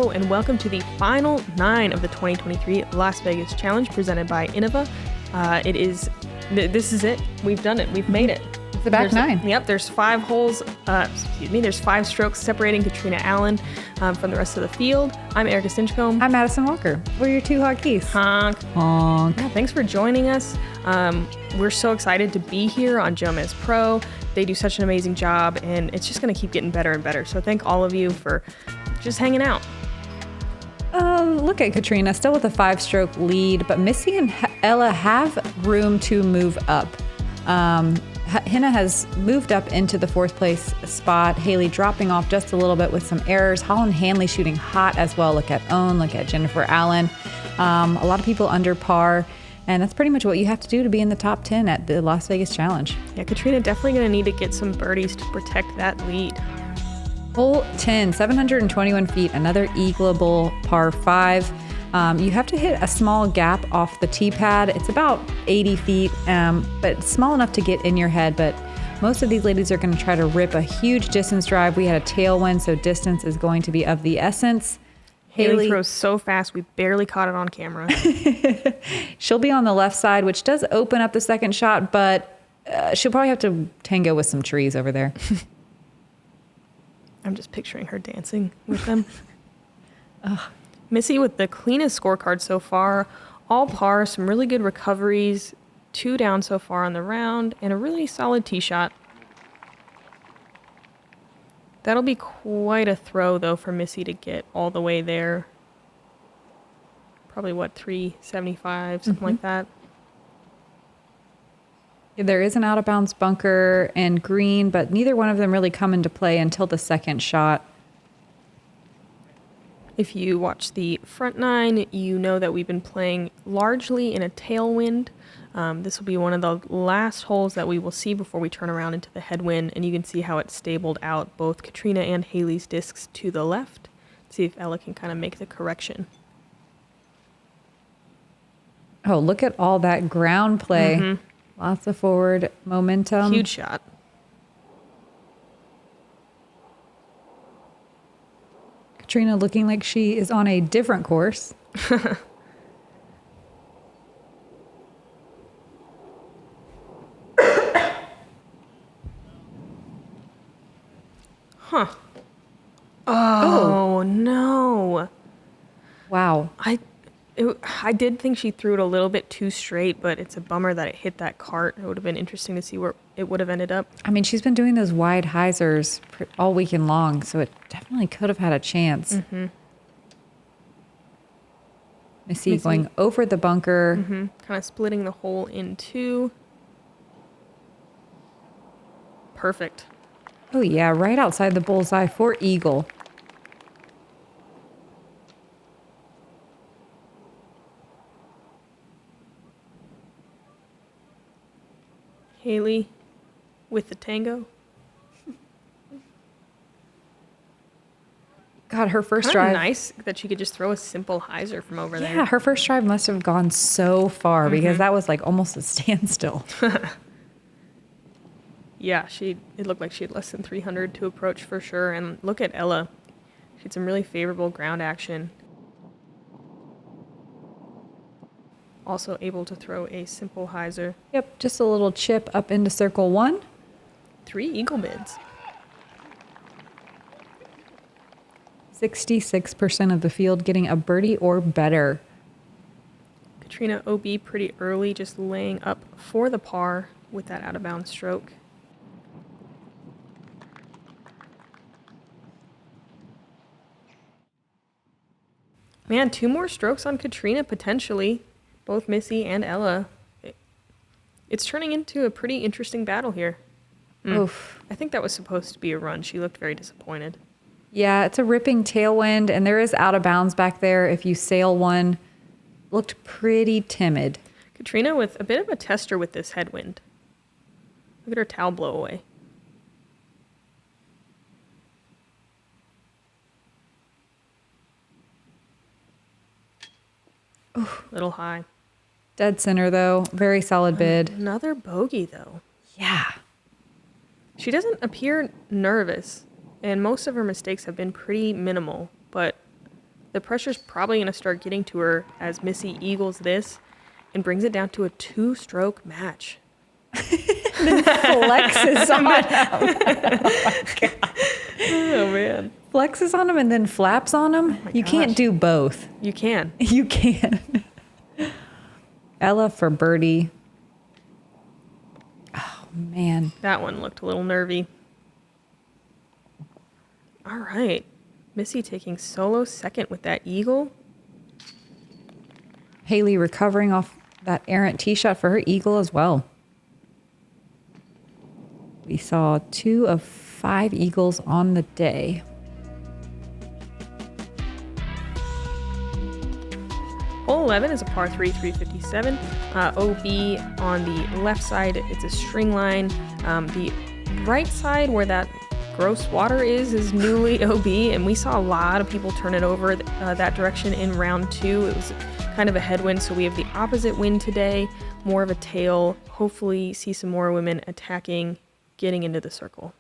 Hello and welcome to the final 9 of the 2023 Las Vegas Challenge presented by Innova. This is it. We've done it. We've made it. It's the back 9. Yep, there's 5 holes, there's 5 strokes separating Catrina Allen from the rest of the field. I'm Erika Stinchcomb. I'm Madison Walker. We're your 2 hotkeys. Honk. Honk. Yeah, thanks for joining us. We're so excited to be here on JomezPro. They do such an amazing job, and it's just going to keep getting better and better. So thank all of you for just hanging out. Look at Catrina, still with a 5-stroke lead, but Missy and Ella have room to move up. Henna has moved up into the 4th place spot. Haley dropping off just a little bit with some errors. Holland Hanley shooting hot as well. Look at Owen, look at Jennifer Allen. A lot of people under par. And that's pretty much what you have to do to be in the top 10 at the Las Vegas Challenge. Yeah, Catrina definitely going to need to get some birdies to protect that lead. Hole 10, 721 feet, another eagleable par 5. You have to hit a small gap off the tee pad. It's about 80 feet, but it's small enough to get in your head. But most of these ladies are going to try to rip a huge distance drive. We had a tailwind, so distance is going to be of the essence. Haley throws so fast, we barely caught it on camera. She'll be on the left side, which does open up the second shot, but she'll probably have to tango with some trees over there. I'm just picturing her dancing with them. Missy with the cleanest scorecard so far. All par, some really good recoveries, 2 down so far on the round, and a really solid tee shot. That'll be quite a throw, though, for Missy to get all the way there. Probably, 375, something like that. There is an out-of-bounds bunker and green, but neither one of them really come into play until the second shot. If you watch the front 9, you know that we've been playing largely in a tailwind. This will be one of the last holes that we will see before we turn around into the headwind, and you can see how it's stabled out both Catrina and Haley's discs to the left. See if Ella can kind of make the correction. Oh, look at all that ground play. Mm-hmm. Lots of forward momentum. Huge shot. Catrina looking like she is on a different course. Huh. Oh, no. Wow. I did think she threw it a little bit too straight, but it's a bummer that it hit that cart. It would have been interesting to see where it would have ended up. I mean, she's been doing those wide hyzers all weekend long, so it definitely could have had a chance. Mm-hmm. Missy going over the bunker. Mm-hmm. Kind of splitting the hole in 2. Perfect. Oh, yeah, right outside the bullseye for eagle. Haley with the tango. God, her first Kinda drive. Nice that she could just throw a simple hyzer from over there. Yeah, her first drive must have gone so far because that was like almost a standstill. Yeah, it looked like she had less than 300 to approach for sure. And look at Ella. She had some really favorable ground action. Also able to throw a simple hyzer. Yep, just a little chip up into circle 1. 3 eagle bids. 66% of the field getting a birdie or better. Catrina OB pretty early, just laying up for the par with that out-of-bounds stroke. Man, 2 more strokes on Catrina potentially. Both Missy and Ella. It's turning into a pretty interesting battle here. Oof. I think that was supposed to be a run. She looked very disappointed. Yeah, it's a ripping tailwind, and there is out of bounds back there. If you sail one, looked pretty timid. Catrina with a bit of a tester with this headwind. Look at her towel blow away. Ooh, little high. Dead center, though. Very solid bid. Another bogey, though. Yeah. She doesn't appear nervous, and most of her mistakes have been pretty minimal, but The pressure's probably going to start getting to her as Missy eagles this and brings it down to a 2-stroke match. Flexes on him. Oh, man. Flexes on him and then flaps on him. my You can't gosh. do both. You can. You can. Ella for birdie. Oh, man. That one looked a little nervy. All right. Missy taking solo second with that eagle. Haley recovering off that errant tee shot for her eagle as well. We saw 2 of 5 eagles on the day. Hole 11 is a par 3, 357. OB on the left side, it's a string line. The right side where that gross water is newly OB, and we saw a lot of people turn it over that direction in round 2. It was kind of a headwind, so we have the opposite wind today, more of a tail. Hopefully see some more women attacking, getting into the circle.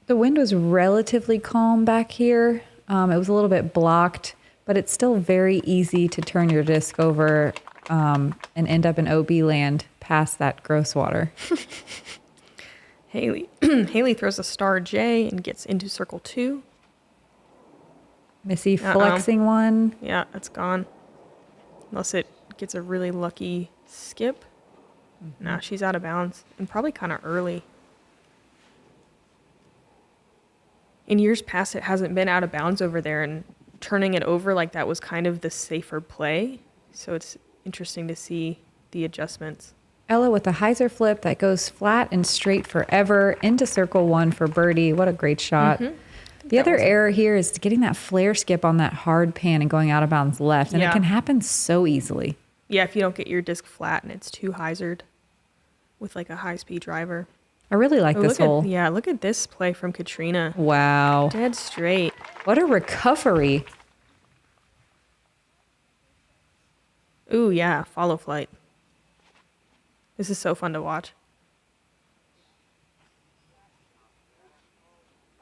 The wind was relatively calm back here. It was a little bit blocked, but it's still very easy to turn your disc over and end up in OB land past that gross water. Haley throws a star J and gets into circle 2. Missy flexing one. Yeah, that's gone. Unless it gets a really lucky skip. Nah, she's out of bounds and probably kind of early. In years past, it hasn't been out of bounds over there, and turning it over like that was kind of the safer play. So it's interesting to see the adjustments. Ella with a hyzer flip that goes flat and straight forever into circle 1 for birdie. What a great shot. The other error here is getting that flare skip on that hard pan and going out of bounds left. And it can happen so easily. Yeah, if you don't get your disc flat and it's too hyzered with like a high-speed driver. I really like this hole. Look at this play from Catrina. Wow. Dead straight. What a recovery. Ooh, yeah, follow flight. This is so fun to watch.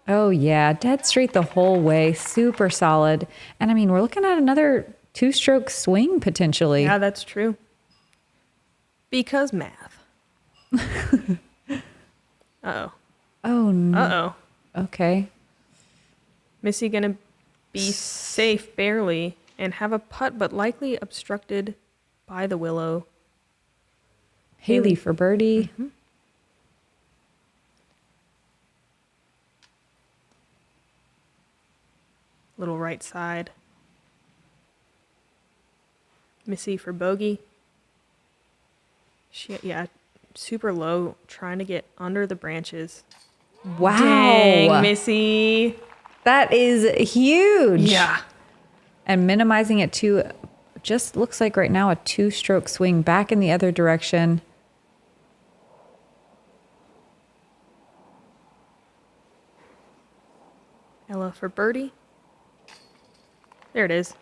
Oh, yeah. Dead straight the whole way. Super solid. And I mean, we're looking at another 2-stroke swing potentially. Yeah, that's true. Because math. Uh-oh. Oh, no. Uh-oh. Okay. Missy gonna be safe barely and have a putt, but likely obstructed by the willow. Haley for birdie. Little right side. Missy for bogey. Super low, trying to get under the branches. Wow. Dang, Missy. That is huge. Yeah. And minimizing it to just looks like right now a 2-stroke swing back in the other direction. Ella for birdie. There it is.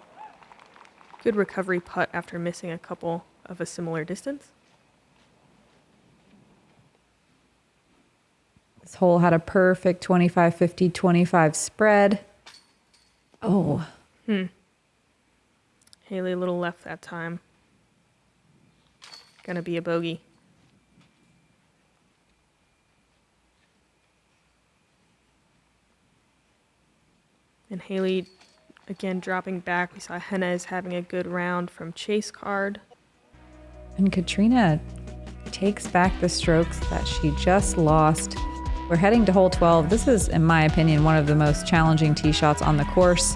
Good recovery putt after missing a couple of a similar distance. This hole had a perfect 25, 50, 25 spread. Oh. Haley a little left that time. Gonna be a bogey. And Haley again dropping back. We saw Henna is having a good round from chase card. And Catrina takes back the strokes that she just lost. We're heading to hole 12. This is, in my opinion, one of the most challenging tee shots on the course.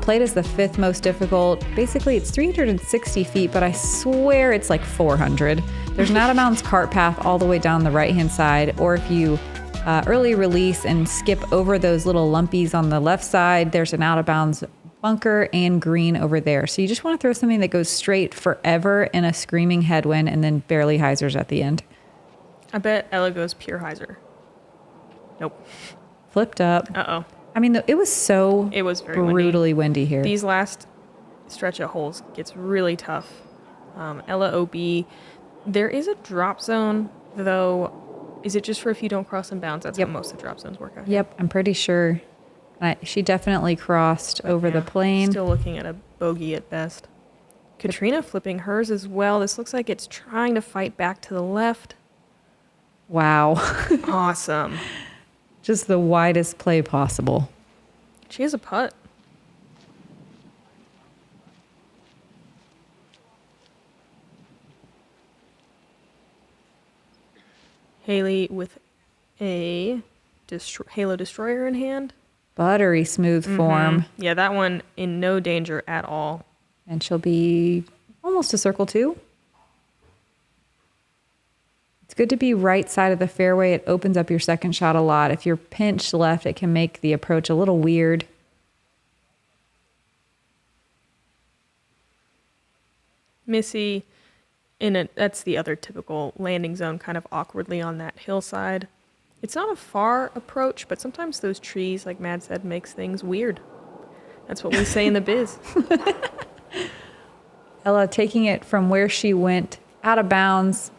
Played as the 5th most difficult. Basically, it's 360 feet, but I swear it's like 400. There's an out-of-bounds cart path all the way down the right-hand side, or if you early release and skip over those little lumpies on the left side, there's an out-of-bounds bunker and green over there. So you just want to throw something that goes straight forever in a screaming headwind and then barely hyzers at the end. I bet Ella goes pure hyzer. Nope. Flipped up. Uh-oh. I mean, it was so It was very brutally windy here. These last stretch of holes gets really tough. Ella OB. There is a drop zone, though, Is it just for if you don't cross and bounce? That's Yep. how most of the drop zones work out here. Yep, I'm pretty sure. She definitely crossed over the Yeah, plane. Still looking at a bogey at best. Catrina flipping hers as well. This looks like it's trying to fight back to the left. Wow. Awesome. Just the widest play possible. She has a putt. Haley with a Halo Destroyer in hand. Buttery smooth form. Yeah, that one in no danger at all. And she'll be almost to circle 2. It's good to be right side of the fairway. It opens up your second shot a lot. If you're pinched left, it can make the approach a little weird. Missy, that's the other typical landing zone, kind of awkwardly on that hillside. It's not a far approach, but sometimes those trees, like Mad said, makes things weird. That's what we say in the biz. Ella taking it from where she went out of bounds.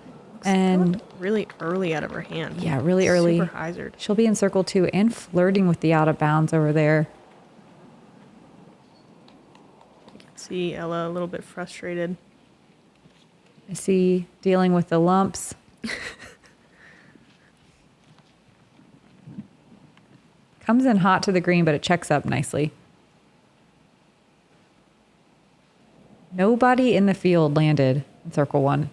And really early out of her hand. Yeah, really early. Super hazard. She'll be in circle 2 and flirting with the out of bounds over there. You can see Ella a little bit frustrated. I see dealing with the lumps. Comes in hot to the green, but it checks up nicely. Nobody in the field landed in circle 1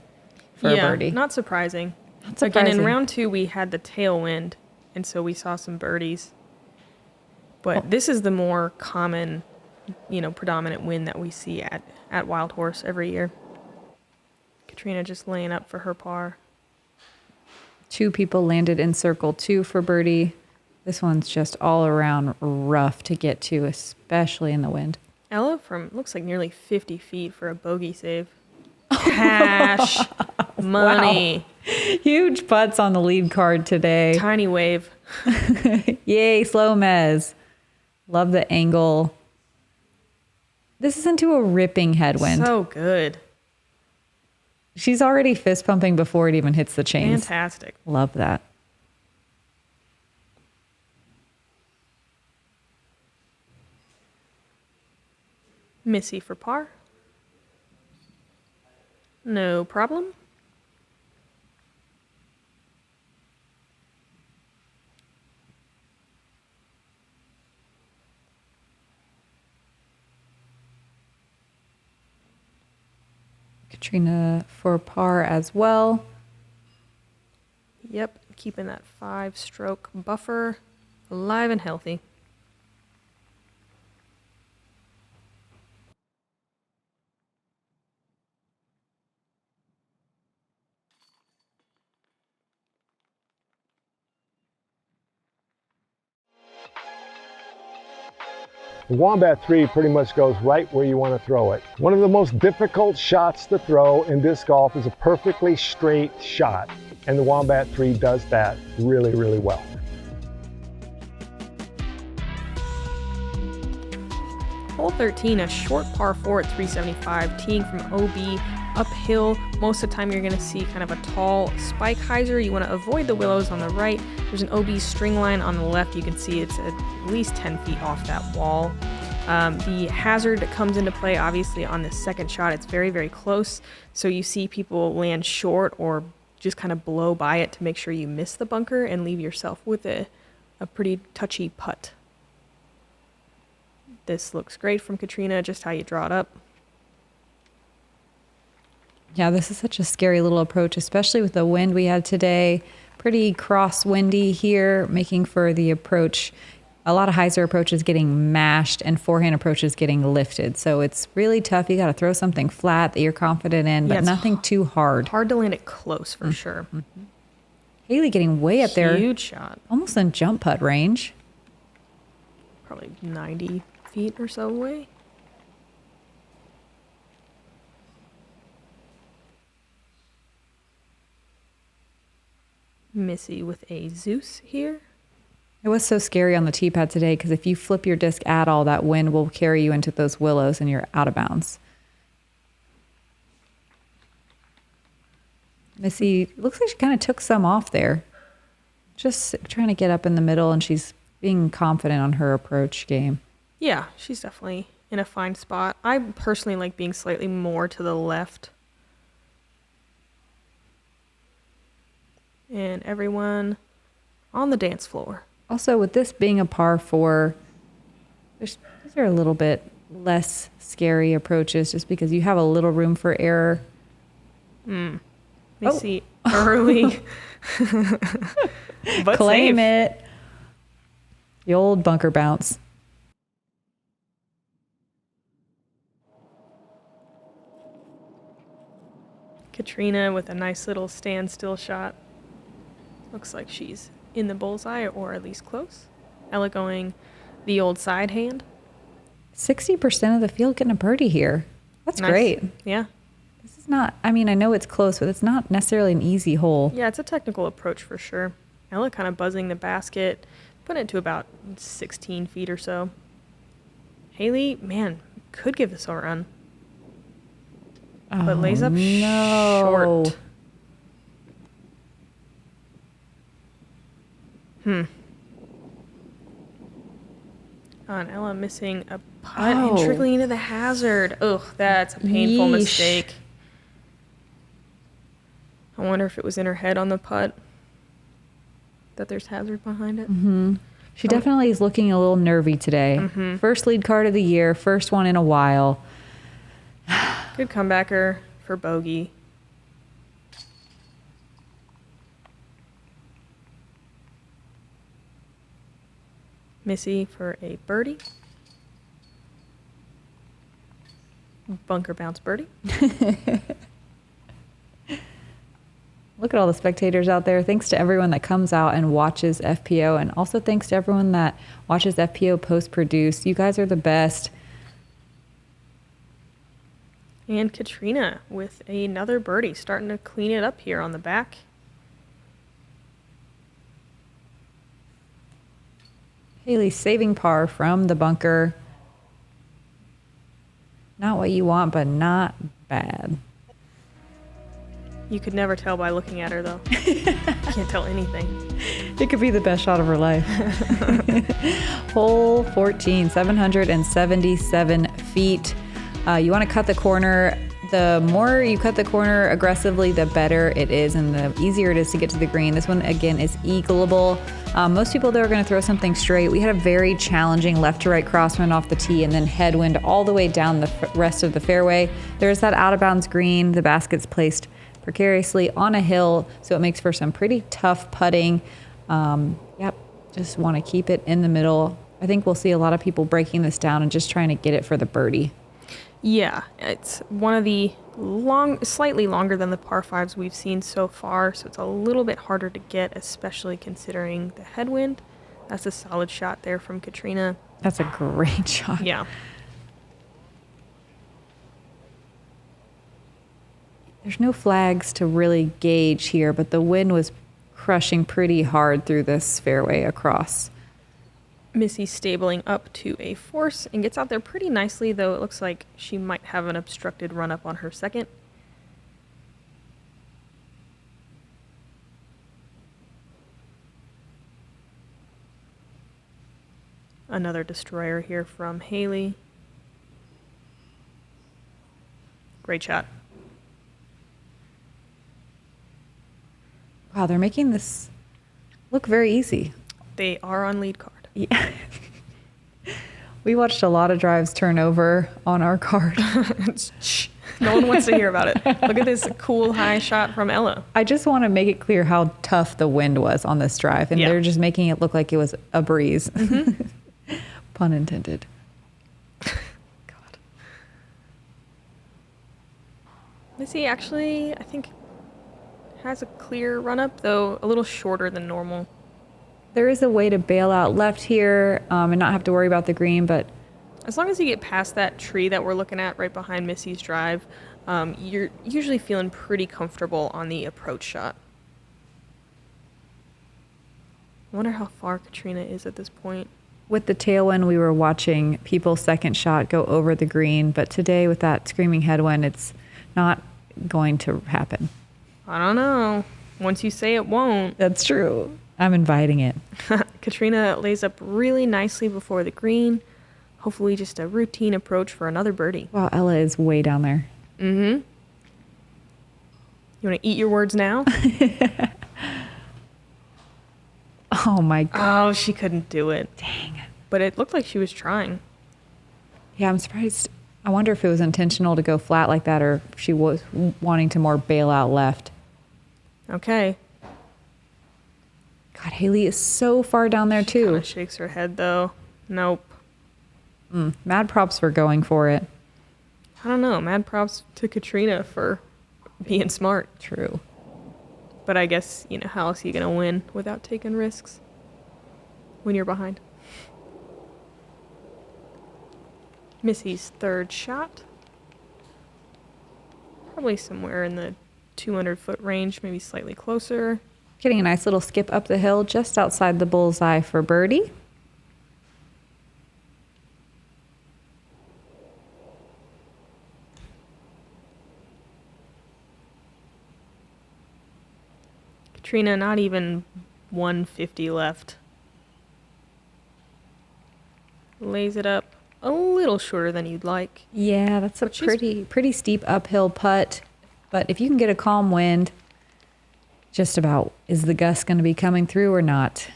for a birdie. Not surprising. Not surprising. Again, in round 2, we had the tailwind, and so we saw some birdies. But this is the more common, predominant wind that we see at Wildhorse every year. Catrina just laying up for her par. 2 people landed in circle 2 for birdie. This one's just all around rough to get to, especially in the wind. Ella from looks like nearly 50 feet for a bogey save. Cash money. Wow. Huge putts on the lead card today. Tiny wave. Yay, slow Mez. Love the angle. This is into a ripping headwind. So good. She's already fist pumping before it even hits the chains. Fantastic. Love that. Missy for par. No problem. Catrina for par as well. Yep, keeping that 5-stroke buffer alive and healthy. The Wombat 3 pretty much goes right where you want to throw it. One of the most difficult shots to throw in disc golf is a perfectly straight shot, and the Wombat 3 does that really, really well. Hole 13, a short par 4 at 375, teeing from OB uphill. Most of the time you're going to see kind of a tall spike hyzer. You want to avoid the willows on the right. There's an OB string line on the left. You can see it's at least 10 feet off that wall. The hazard that comes into play, obviously, on the second shot, it's very, very close. So you see people land short or just kind of blow by it to make sure you miss the bunker and leave yourself with a pretty touchy putt. This looks great from Catrina, just how you draw it up. Yeah, this is such a scary little approach, especially with the wind we had today. Pretty cross-windy here, making for the approach. A lot of hyzer approaches getting mashed and forehand approaches getting lifted. So it's really tough. You got to throw something flat that you're confident in, but nothing too hard. Hard to land it close for sure. Mm-hmm. Haley getting way up there. Huge shot. Almost in jump putt range. Probably 90 feet or so away. Missy with a Zeus here. It was so scary on the tee pad today because if you flip your disc at all, that wind will carry you into those willows and you're out of bounds. Missy looks like she kind of took some off there. just trying to get up in the middle, and she's being confident on her approach game. Yeah, she's definitely in a fine spot. I personally like being slightly more to the left. And everyone on the dance floor. Also, with this being a par 4, these are a little bit less scary approaches just because you have a little room for error. Missy early. But Claim safe. it. The old bunker bounce. Catrina with a nice little standstill shot. Looks like she's in the bullseye or at least close. Ella going the old side hand. 60% of the field getting a birdie here. That's Nice. great. Yeah. This is not, I mean, I know it's close, but it's not necessarily an easy hole. Yeah, it's a technical approach for sure. Ella kind of buzzing the basket, putting it to about 16 feet or so. Haley, man, could give this a run. But lays up no. short. And Ella missing a putt and Oh. trickling into the hazard. Ugh, that's a painful Yeesh. mistake. I wonder if it was in her head on the putt that there's hazard behind it. She definitely is looking a little nervy today. First lead card of the year, first one in a while. Good comebacker for bogey. Missy for a birdie. Bunker bounce birdie. Look at all the spectators out there. Thanks to everyone that comes out and watches FPO, and also thanks to everyone that watches FPO post-produce. You guys are the best. And Catrina with another birdie, starting to clean it up here on the back. Haley saving par from the bunker. Not what you want, but not bad. You could never tell by looking at her, though. Can't tell anything. It could be the best shot of her life. Hole 14, 777 feet. You want to cut the corner. The more you cut the corner aggressively, the better it is and the easier it is to get to the green. This one, again, is eagleable. Most people, though, are going to throw something straight. We had a very challenging left-to-right crosswind off the tee and then headwind all the way down the rest of the fairway. There's that out-of-bounds green. The basket's placed precariously on a hill, so it makes for some pretty tough putting. Just want to keep it in the middle. I think we'll see a lot of people breaking this down and just trying to get it for the birdie. Yeah, it's one of the slightly longer than the par 5s we've seen so far, so it's a little bit harder to get, especially considering the headwind. That's a solid shot there from Catrina. That's a great shot. Yeah. There's no flags to really gauge here, but the wind was crushing pretty hard through this fairway across. Missy stabling up to a force and gets out there pretty nicely, though it looks like she might have an obstructed run up on her second. Another destroyer here from Haley. Great shot. Wow, they're making this look very easy. They are on lead card. Yeah. We watched a lot of drives turn over on our card. Shh. No one wants to hear about it. Look at this cool high shot from Ella. I just want to make it clear how tough the wind was on this drive, and Yeah. they're just making it look like it was a breeze. Pun intended. God. Missy actually, I think, has a clear run up, though a little shorter than normal. There is a way to bail out left here and not have to worry about the green, but As long as you get past that tree that we're looking at right behind Missy's drive, you're usually feeling pretty comfortable on the approach shot. I wonder how far Catrina is at this point. with the tailwind, we were watching people's second shot go over the green, but today with that screaming headwind, it's not going to happen. I don't know. Once you say it won't. That's true. I'm inviting it. Catrina lays up really nicely before the green. Hopefully just a routine approach for another birdie. Wow, Ella is way down there. Mm-hmm. You want to eat your words now? Oh my God. Oh, she couldn't do it. Dang. But it looked like she was trying. Yeah, I'm surprised. I wonder if it was intentional to go flat like that or if she was wanting to more bail out left. Okay. God, Haley is so far down there too. Kind of shakes her head though. Nope. Mad props for going for it. I don't know. Mad props to Catrina for being smart. True. But I guess, how else are you going to win without taking risks when you're behind? Missy's third shot. Probably somewhere in the 200-foot range, maybe slightly closer. Getting a nice little skip up the hill just outside the bullseye for birdie. Catrina, not even 150 left. Lays it up a little shorter than you'd like. Yeah, that's a But she's- pretty steep uphill putt. But if you can get a calm wind, just about, is the gust going to be coming through or not?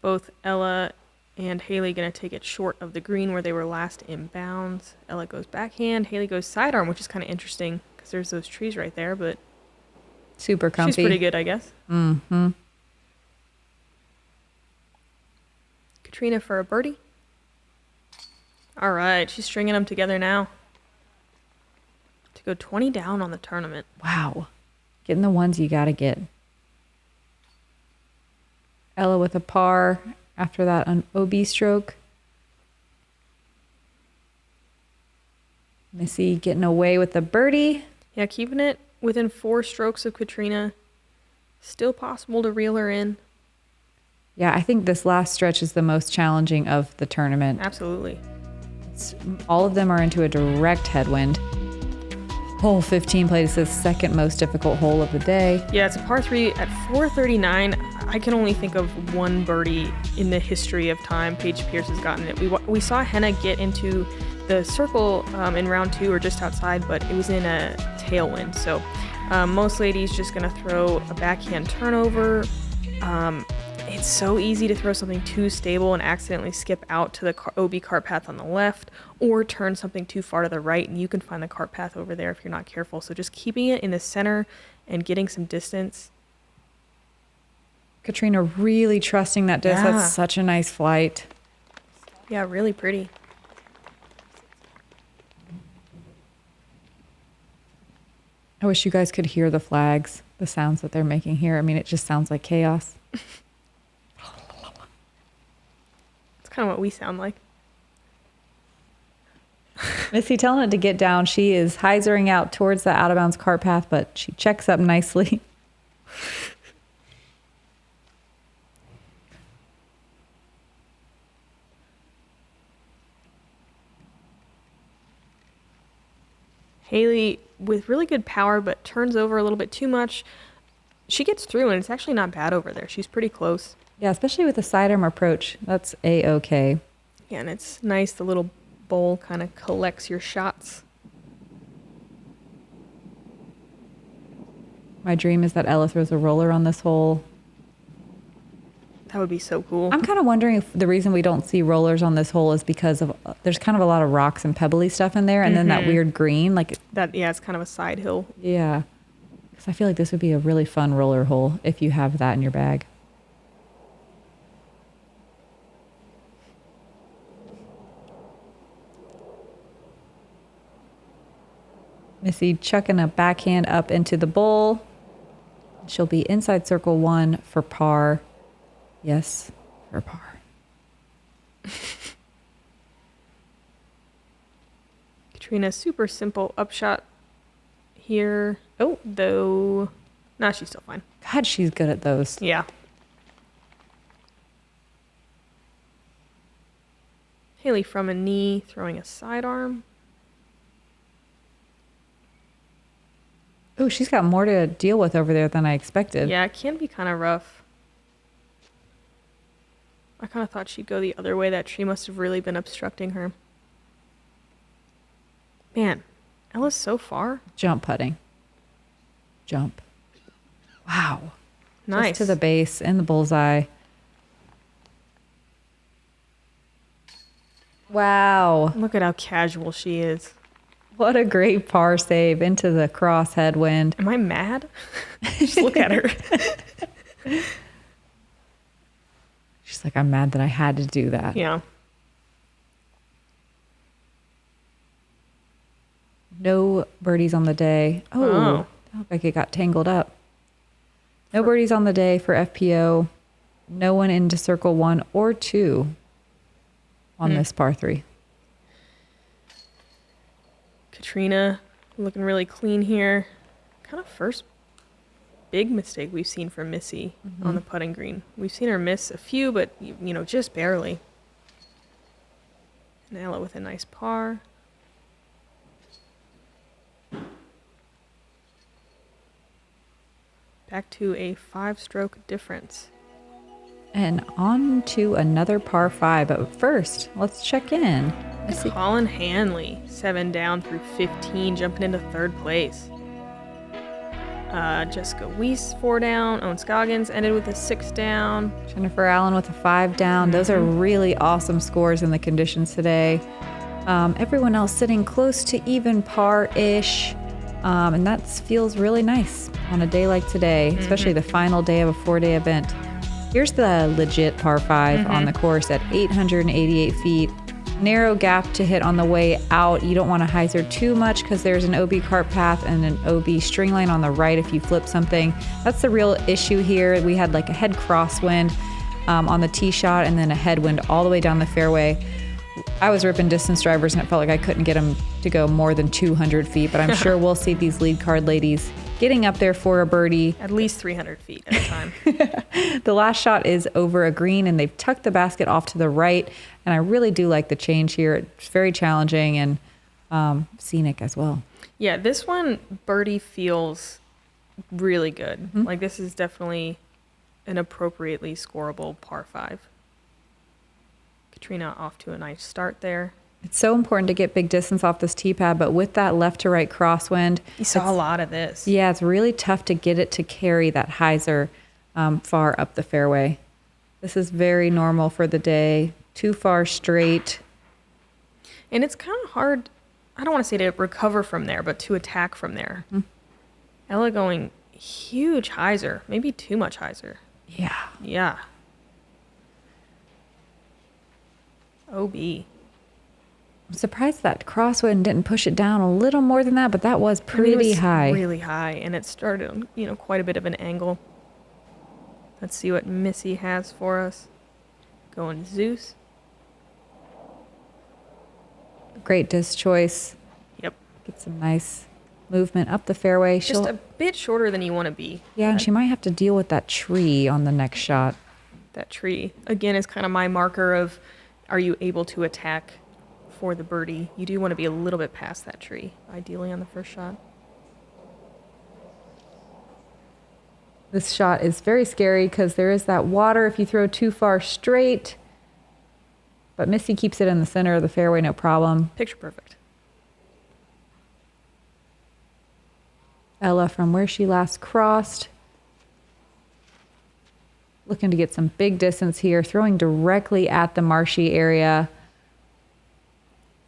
Both Ella and Haley going to take it short of the green where they were last in bounds. Ella goes backhand. Haley goes sidearm, which is kind of interesting because there's those trees right there, but Super comfy. she's pretty good, I guess. Mm-hmm. Catrina for a birdie. All right, she's stringing them together now to go 20 down on the tournament. Wow. Getting the ones you got to get. Ella with a par after that on OB stroke. Missy getting away with the birdie. Yeah, keeping it within 4 strokes of Catrina. Still possible to reel her in. Yeah, I think this last stretch is the most challenging of the tournament. Absolutely. All of them are into a direct headwind. Hole 15 played is the second most difficult hole of the day. Yeah, it's a par 3 at 439. I can only think of one birdie in the history of time. Paige Pierce has gotten it. We saw Henna get into the circle in round 2 or just outside, but it was in a tailwind. So most ladies just going to throw a backhand turnover. It's so easy to throw something too stable and accidentally skip out to the OB cart path on the left or turn something too far to the right, and you can find the cart path over there if you're not careful. So just keeping it in the center and getting some distance. Catrina really trusting that disc. Yeah. That's such a nice flight. Yeah, really pretty. I wish you guys could hear the flags, the sounds that they're making here. I mean, it just sounds like chaos. It's kind of what we sound like. Missy telling it to get down. She is hyzering out towards the out of bounds cart path, but she checks up nicely. Haley with really good power, but turns over a little bit too much. She gets through, and it's actually not bad over there. She's pretty close. Yeah, especially with the sidearm approach. That's A-okay. Yeah, and it's nice. The little bowl kind of collects your shots. My dream is that Ella throws a roller on this hole. That would be so cool. I'm kind of wondering if the reason we don't see rollers on this hole is because of there's kind of a lot of rocks and pebbly stuff in there, and then that weird green. Yeah, it's kind of a side hill. Yeah. Because I feel like this would be a really fun roller hole if you have that in your bag. Missy chucking a backhand up into the bowl. She'll be inside circle 1 for par. Yes, for par. Catrina, super simple upshot here. Oh, though. Nah, she's still fine. God, she's good at those. Yeah. Haley from a knee, throwing a sidearm. Oh, she's got more to deal with over there than I expected. Yeah, it can be kind of rough. I kind of thought she'd go the other way. That tree must have really been obstructing her. Man, Ella's so far. Jump putting. Jump. Wow. Nice. Just to the base in the bullseye. Wow. Look at how casual she is. What a great par save into the cross headwind. Am I mad? Just look at her. She's like, I'm mad that I had to do that. Yeah. No birdies on the day. Oh, that looked like it got tangled up. No birdies on the day for FPO. No one into circle 1 or 2 on this par 3. Catrina looking really clean here. Kind of first big mistake we've seen from Missy on the putting green. We've seen her miss a few, but, you know, just barely. And Ella with a nice par. Back to a 5-stroke difference. And on to another par 5. But first, let's check in. Let's see. Colin Hanley, 7 down through 15, jumping into 3rd place. Jessica Weiss, 4 down. Owen Scoggins ended with a 6 down. Jennifer Allen with a 5 down. Those are really awesome scores in the conditions today. Everyone else sitting close to even par-ish. And that feels really nice on a day like today, especially the final day of a 4-day event. Here's the legit par 5 on the course at 888 feet. Narrow gap to hit on the way out. You don't want to hyzer too much because there's an OB cart path and an OB string line on the right if you flip something. That's the real issue here. We had like a head crosswind on the tee shot and then a headwind all the way down the fairway. I was ripping distance drivers and it felt like I couldn't get them to go more than 200 feet, but I'm sure we'll see these lead card ladies getting up there for a birdie. At least 300 feet at a time. The last shot is over a green and they've tucked the basket off to the right. And I really do like the change here. It's very challenging and scenic as well. Yeah, this one, birdie feels really good. Like this is definitely an appropriately scoreable par 5. Catrina off to a nice start there. It's so important to get big distance off this tee pad, but with that left to right crosswind, You saw a lot of this. yeah, it's really tough to get it to carry that hyzer far up the fairway. This is very normal for the day. Too far straight. And it's kind of hard, I don't want to say to recover from there, but to attack from there. Ella going huge hyzer, maybe too much hyzer. Yeah. Yeah. OB. I'm surprised that crosswind didn't push it down a little more than that, but that was pretty it was high. Really high, and it started, quite a bit of an angle. Let's see what Missy has for us. Going Zeus. Great disc choice. Yep. Get some nice movement up the fairway. Just a bit shorter than you want to be. Yeah, and she might have to deal with that tree on the next shot. That tree, again, is kind of my marker of, are you able to attack for the birdie? You do want to be a little bit past that tree, ideally on the first shot. This shot is very scary because there is that water if you throw too far straight. But Missy keeps it in the center of the fairway, no problem. Picture perfect. Ella from where she last crossed. Looking to get some big distance here, throwing directly at the marshy area.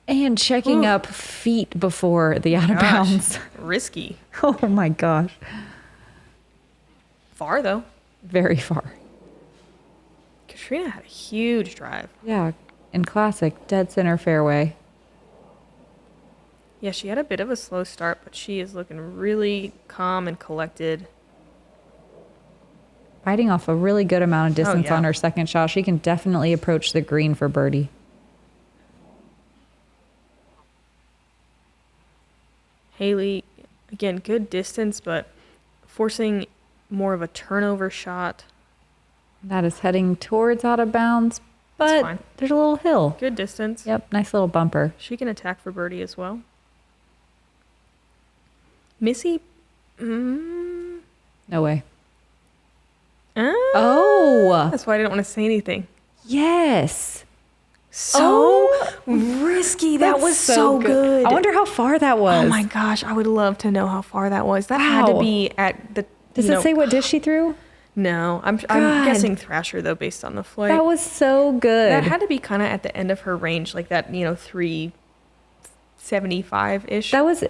And checking up feet before the out of bounds. Risky. Oh my gosh. Far, though. Very far. Catrina had a huge drive. Yeah, in classic, dead center fairway. Yeah, she had a bit of a slow start, but she is looking really calm and collected. Biting off a really good amount of distance yeah. on her second shot. She can definitely approach the green for birdie. Haley, again, good distance, but forcing more of a turnover shot. That is heading towards out of bounds, That's but fine. there's a little hill. Good distance. Yep, nice little bumper. She can attack for birdie as well. Missy, No way. ah, Oh! that's why I didn't want to say anything. Yes. So risky. That was so good. I wonder how far that was. Oh my gosh, I would love to know how far that was. That had to be at the. Does it say what dish she threw? No, I'm guessing Thrasher though, based on the flight. That was so good. That had to be kind of at the end of her range, like that, 375-ish. That was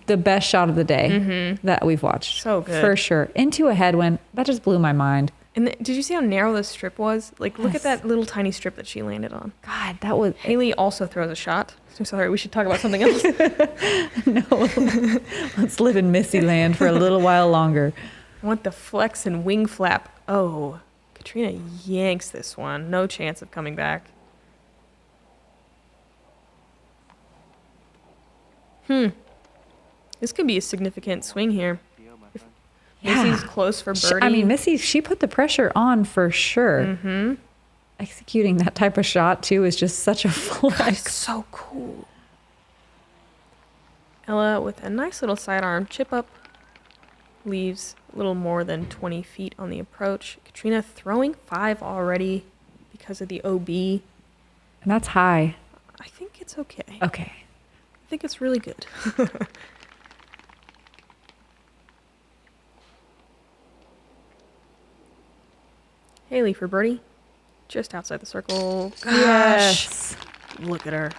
the best shot of the day that we've watched. So good. For sure. Into a headwind. That just blew my mind. And did you see how narrow the strip was? Like, look at that little tiny strip that she landed on. God, that was... Haley also throws a shot. So sorry, we should talk about something else. No. Let's live in Missy land for a little while longer. I want the flex and wing flap. Oh, Catrina yanks this one. No chance of coming back. This could be a significant swing here. Missy's close for birdie. Missy, she put the pressure on for sure. Executing that type of shot, too, is just such a flex. So cool. Ella with a nice little sidearm chip up. Leaves a little more than 20 feet on the approach. Catrina throwing 5 already because of the OB. And that's high. I think it's okay. Okay. I think it's really good. Haley for birdie. Just outside the circle. Gosh. Yes. Look at her.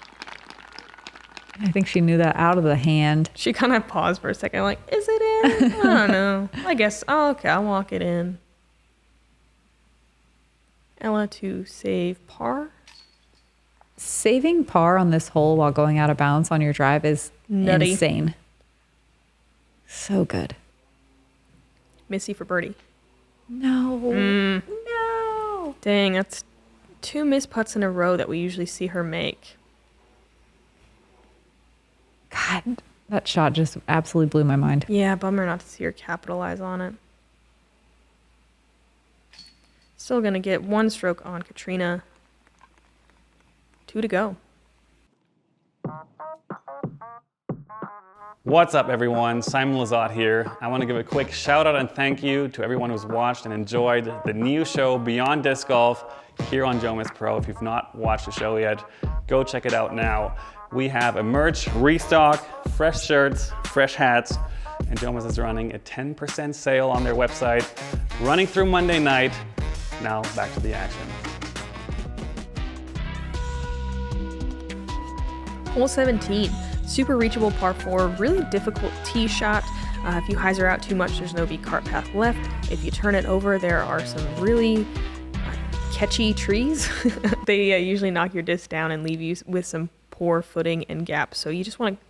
I think she knew that out of the hand. She kind of paused for a second, like, is it in? I don't know. I guess, okay, I'll walk it in. Ella to save par. Saving par on this hole while going out of bounds on your drive is Nutty. Insane. So good. Missy for birdie. No. No. Dang, that's 2 missed putts in a row that we usually see her make. God, that shot just absolutely blew my mind. Yeah, bummer not to see her capitalize on it. Still going to get 1 stroke on Catrina. 2 to go. What's up, everyone? Simon Lazat here. I want to give a quick shout out and thank you to everyone who's watched and enjoyed the new show Beyond Disc Golf here on JomezPro. If you've not watched the show yet, go check it out now. We have a merch restock, fresh shirts, fresh hats, and Jomez is running a 10% sale on their website, running through Monday night. Now back to the action. Hole 17. Super reachable par 4, really difficult tee shot. If you hyzer out too much, there's no V cart path left. If you turn it over, there are some really catchy trees. They usually knock your disc down and leave you with some poor footing and gaps. So you just want to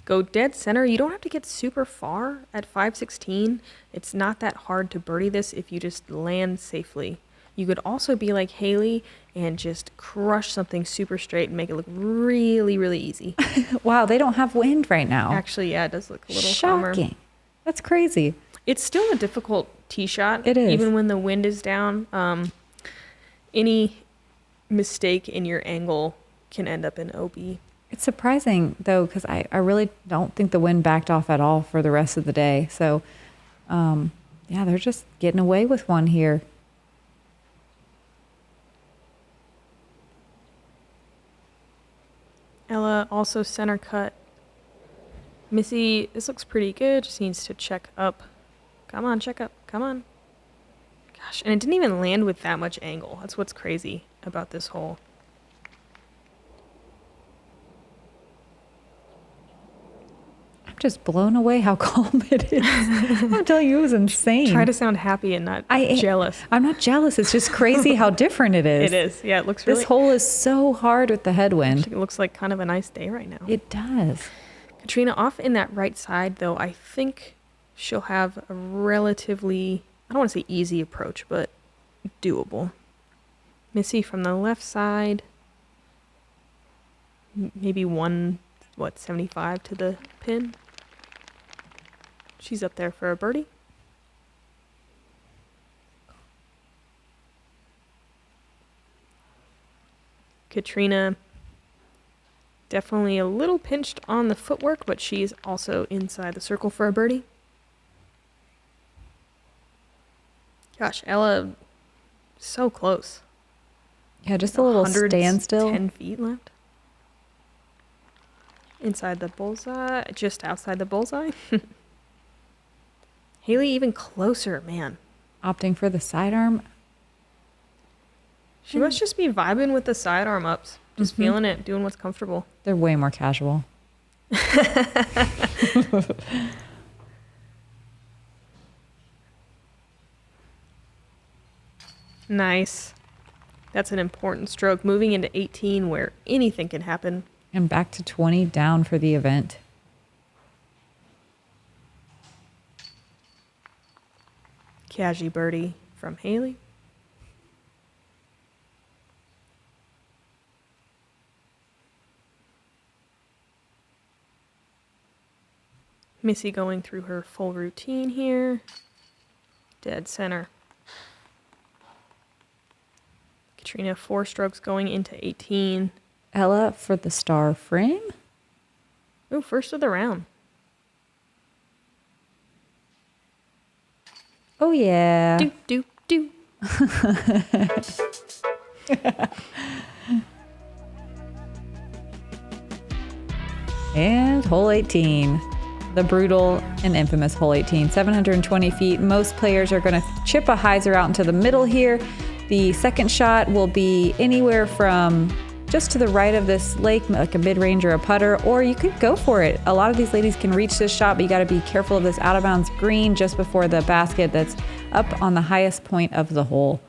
go dead center. You don't have to get super far at 516. It's not that hard to birdie this if you just land safely. You could also be like Haley and just crush something super straight and make it look really, really easy. Wow, they don't have wind right now. Actually, yeah, it does look a little Shocking. calmer. That's crazy. It's still a difficult tee shot. It is. Even when the wind is down. Any mistake in your angle can end up in OB. It's surprising, though, because I really don't think the wind backed off at all for the rest of the day. So, yeah, they're just getting away with one here. Ella also center cut. Missy, this looks pretty good. Just needs to check up. Come on, check up. Come on. Gosh, and it didn't even land with that much angle. That's what's crazy about this hole. I'm just blown away how calm it is. I'm telling you, it was insane. Try to sound happy and not jealous. I'm not jealous. It's just crazy how different it is. It is. Yeah, it looks really... This hole is so hard with the headwind. It looks like kind of a nice day right now. It does. Catrina off in that right side, though. I think she'll have a relatively, I don't want to say easy approach, but doable. Missy from the left side. Maybe 75 to the pin. She's up there for a birdie. Catrina, definitely a little pinched on the footwork, but she's also inside the circle for a birdie. Gosh, Ella, so close. Yeah, just a little standstill. 10 feet left. Inside the bullseye, just outside the bullseye. Haley even closer, man. Opting for the sidearm. She must just be vibing with the sidearm ups. Just feeling it, doing what's comfortable. They're way more casual. Nice. That's an important stroke. Moving into 18 where anything can happen. And back to 20 down for the event. Cashy birdie from Haley. Missy going through her full routine here. Dead center. Catrina 4 strokes going into 18. Ella for the star frame. Ooh, first of the round. Oh, yeah. Do, do, do. And hole 18. The brutal and infamous hole 18. 720 feet. Most players are going to chip a hyzer out into the middle here. The second shot will be anywhere from just to the right of this lake, like a mid-range or a putter, or you could go for it. A lot of these ladies can reach this shot, but you got to be careful of this out-of-bounds green just before the basket that's up on the highest point of the hole.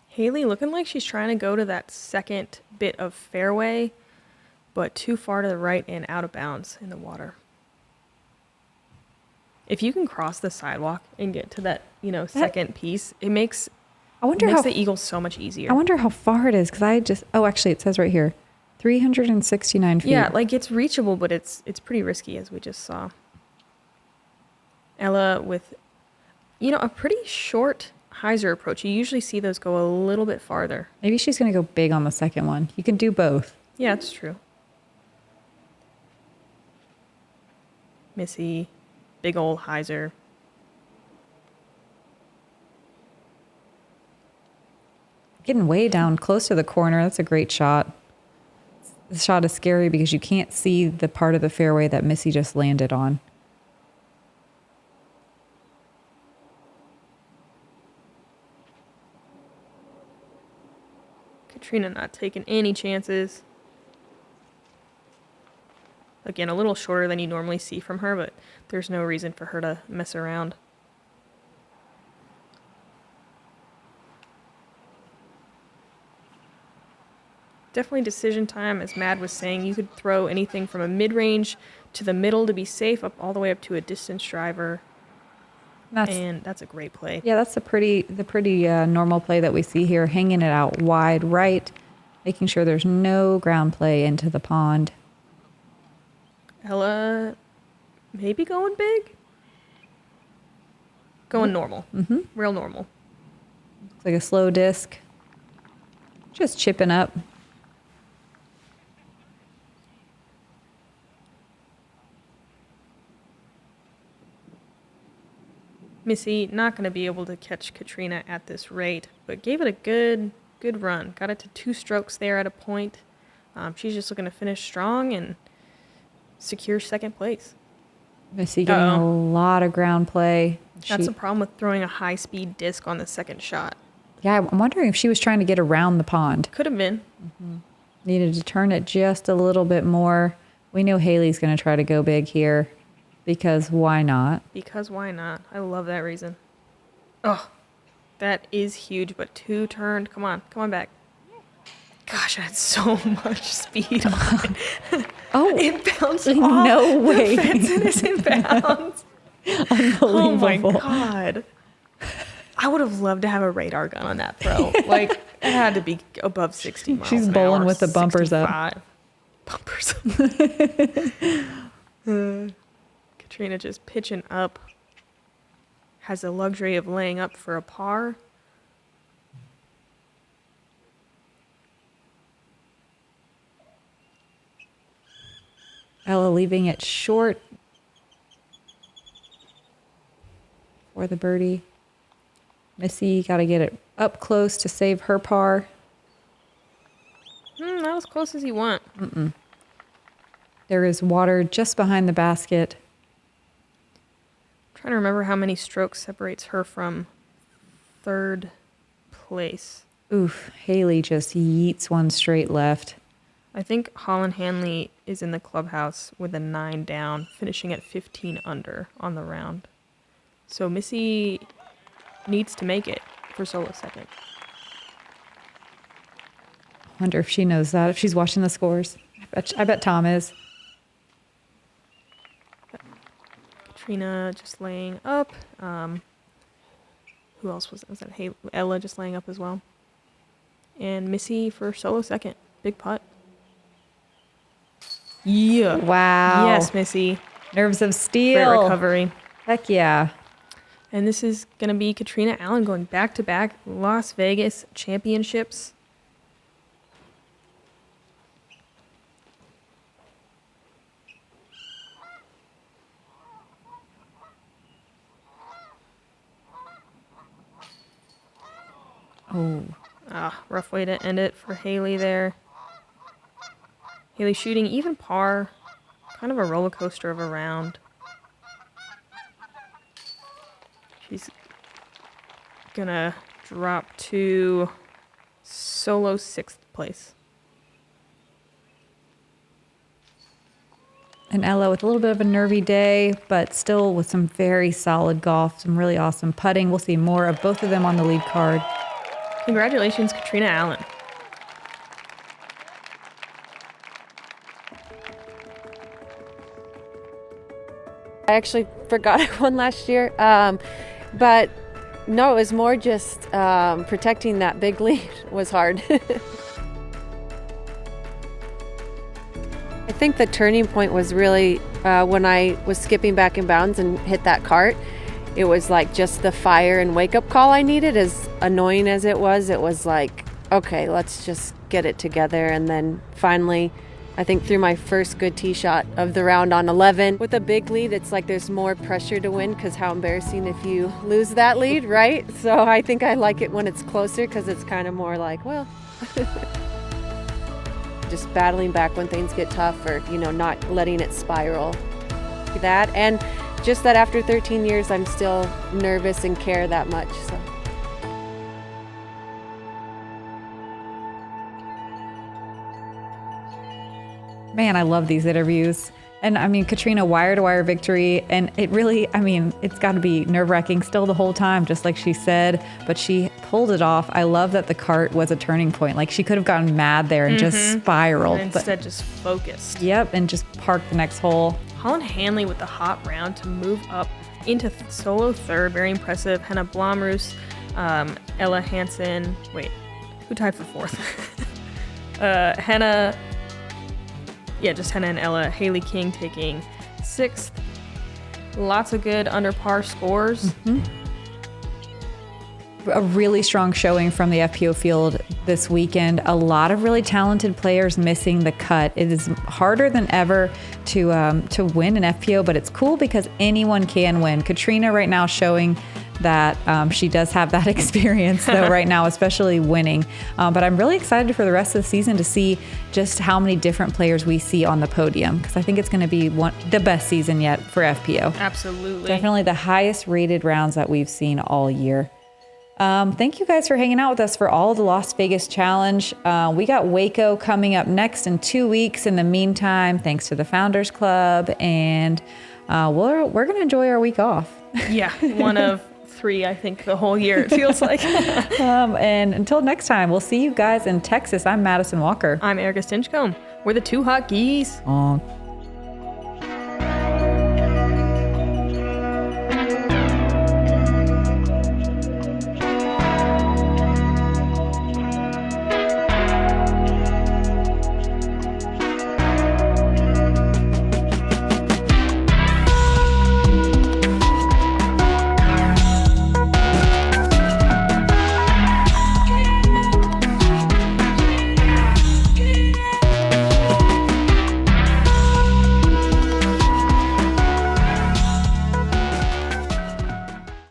Haley looking like she's trying to go to that second bit of fairway, but too far to the right and out of bounds in the water. If you can cross the sidewalk and get to that, second piece, it makes the eagle so much easier. I wonder how far it is, because actually it says right here, 369 feet. Yeah, like it's reachable, but it's pretty risky, as we just saw. Ella with, a pretty short hyzer approach. You usually see those go a little bit farther. Maybe she's going to go big on the second one. You can do both. Yeah, it's true. Missy, big old hyzer. Getting way down close to the corner. That's a great shot. The shot is scary because you can't see the part of the fairway that Missy just landed on. Catrina not taking any chances. Again, a little shorter than you normally see from her, but there's no reason for her to mess around. Definitely decision time, as Mad was saying. You could throw anything from a mid-range to the middle to be safe, up all the way up to a distance driver. And that's a great play. Yeah, that's the pretty normal play that we see here. Hanging it out wide right, making sure there's no ground play into the pond. Ella maybe going big? Going normal. Mm-hmm. Real normal. Looks like a slow disc. Just chipping up. Missy not going to be able to catch Catrina at this rate, but gave it a good run. Got it to 2 strokes there at a point. She's just looking to finish strong and secure second place. Missy getting a lot of ground play. That's the problem with throwing a high-speed disc on the second shot. Yeah, I'm wondering if she was trying to get around the pond. Could have been. Mm-hmm. Needed to turn it just a little bit more. We know Haley's going to try to go big here. Because why not? Because why not? I love that reason. Oh, that is huge, but 2 turned. Come on back. Gosh, I had so much speed on it. Oh, it bounced off no way. the fence and it's in bounds. Unbelievable. Oh my God. I would have loved to have a radar gun on that throw. Like, it had to be above 60 miles She's an bowling hour, with the bumpers 65. up. Bumpers. Catrina just pitching up. Has the luxury of laying up for a par. Ella leaving it short for the birdie. Missy got to get it up close to save her par. Not as close as you want. There is water just behind the basket. I'm trying to remember how many strokes separates her from third place. Oof, Haley just yeets one straight left. I think Holland Hanley is in the clubhouse with a 9 down, finishing at 15 under on the round. So Missy needs to make it for solo second. Wonder if she knows that, if she's watching the scores. I bet Tom is. Catrina just laying up. Who else was that? Ella just laying up as well. And Missy for solo second. Big putt. Yeah. Wow. Yes, Missy. Nerves of steel. Great recovery. Heck yeah. And this is going to be Catrina Allen going back-to-back Las Vegas championships. Oh. Rough way to end it for Haley there. Haley shooting even par. Kind of a roller coaster of a round. She's gonna drop to solo 6th place. And Ella with a little bit of a nervy day, but still with some very solid golf, some really awesome putting. We'll see more of both of them on the lead card. Congratulations, Catrina Allen. I actually forgot I won last year, but no, it was more just protecting that big lead was hard. I think the turning point was really when I was skipping back in bounds and hit that cart. It was like just the fire and wake-up call I needed. As annoying as it was like, okay, let's just get it together. And then finally, I think through my first good tee shot of the round on 11. With a big lead, it's like there's more pressure to win because how embarrassing if you lose that lead, right? So I think I like it when it's closer because it's kind of more like, well, just battling back when things get tough or, not letting it spiral. That and just that after 13 years, I'm still nervous and care that much. So. Man, I love these interviews. And I mean, Catrina, wire-to-wire victory. And it really, it's got to be nerve-wracking still the whole time, just like she said. But she pulled it off. I love that the cart was a turning point. Like, she could have gotten mad there and just spiraled. And instead just focused. Yep, and just parked the next hole. Holland Hanley with the hot round to move up into solo third. Very impressive. Hannah Blomroos, Ella Hansen. Wait, who tied for fourth? Hannah... Yeah, just Hannah and Ella. Haley King taking 6th. Lots of good under par scores. A really strong showing from the FPO field this weekend. A lot of really talented players missing the cut. It is harder than ever to win an FPO, but it's cool because anyone can win. Catrina right now showing that she does have that experience though right now, especially winning. But I'm really excited for the rest of the season to see just how many different players we see on the podium, because I think it's going to be the best season yet for FPO. Absolutely. Definitely the highest rated rounds that we've seen all year. Thank you guys for hanging out with us for all of the Las Vegas Challenge. We got Waco coming up next in 2 weeks. In the meantime, thanks to the Founders Club, and we're going to enjoy our week off. Yeah, one of 3, I think, the whole year, it feels like. And until next time, we'll see you guys in Texas. I'm Madison Walker. I'm Erika Stinchcomb. We're the Two Hot Geese.